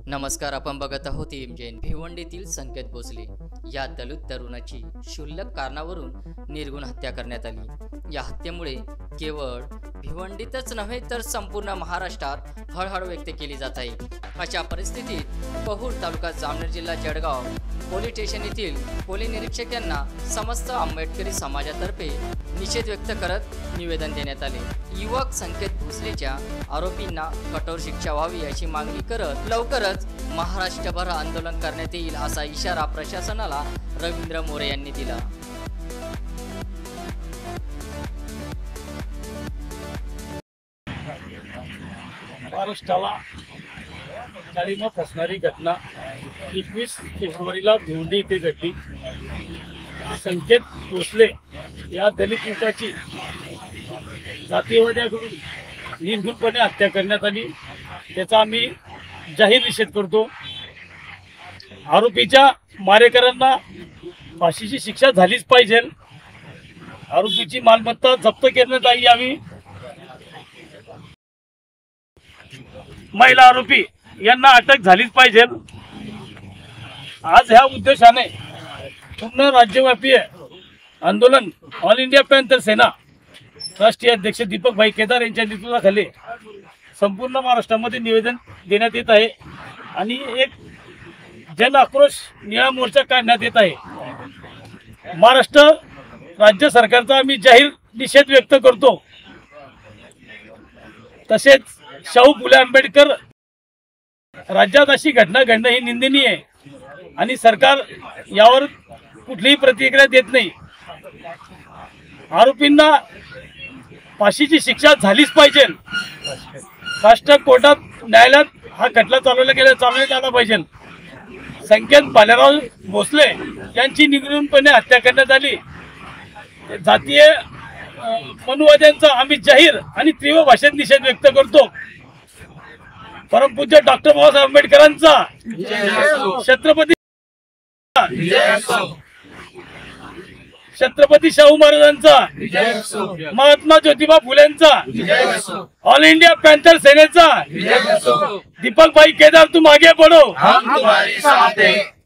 नमस्कार, आपण बघत आहोत एमजेएन। भिवंडीतील संकेत भोसले या दलित तरुणाची क्षुल्लक कारणावरून निर्गुण हत्या करण्यात आली। या हत्येमुळे केवळ भिवंडीतच नव्हे तर संपूर्ण महाराष्ट्रात हळहळ व्यक्त केली जात आहे। अशा परिस्थितीत पहूर तालुका जामनेर जिल्हा जळगाव पोलीस स्टेशन येथील पोलीस निरीक्षक यांना समस्त आंबेडकरी समाजातर्फे निषेध व्यक्त करत निवेदन देण्यात आले। युवक संकेत भोसलेच्या आरोपींना कठोर शिक्षा व्हावी अशी मागणी करत लवकरच महाराष्ट्रभर आंदोलन करण्यात येईल असा इशारा प्रशासनाला रवींद्र मोरे यांनी दिला। महाराष्ट्राला चाळीमा फसणारी घटना 21 फेब्रुवारीला भिवंडी येथे घडली। संकेत भोसले या दलित युवकाची जातीयवाद्याकडून निर्घृणपणे हत्या करण्यात आली। त्याचा आम्ही जाहीर निषेध करतो। आरोपीच्या मारेकरांना फाशीची शिक्षा झालीच पाहिजे। आरोपीची मालमत्ता जप्त करण्यात यावी। महिला आरोपी यांना अटक झालीच पाहिजे। आज ह्या उद्देशाने पूर्ण राज्यव्यापी आंदोलन ऑल इंडिया पॅंथर सेना राष्ट्रीय अध्यक्ष दीपक भाई केदार यांच्या नेतृत्वाखाली संपूर्ण महाराष्ट्रामध्ये निवेदन देण्यात येत आहे आणि एक जन आक्रोश निळा मोर्चा काढण्यात येत आहे। महाराष्ट्र राज्य सरकारचा आम्ही जाहीर निषेध व्यक्त करतो। तसेच शाहू फुले आंबेडकर राज्यात अशी घटना घडणं ही निंदनीय आहे आणि सरकार यावर कुठलीही प्रतिक्रिया देत नाही। आरोपींना फाशीची शिक्षा झालीच पाहिजे। राष्ट्र कोर्टात न्यायालयात हा खटला चालवण्यात आला पाहिजे। संकेत बालेराव भोसले यांची निर्घृणपणे हत्या करण्यात आली। जातीय मनुवाद्यांचा आम्ही जाहीर आणि तीव्र भाषेत निषेध व्यक्त करतो। परमपूज्य डॉक्टर बाबासाहेब आंबेडकरांचा, छत्रपती शाहू महाराजांचा, महात्मा ज्योतिबा फुलेंचा, ऑल इंडिया पॅंथर सेनेचा, दीपक भाई केदार तुम आगे बढ़ो, हम तुम्हारे साथ हैं।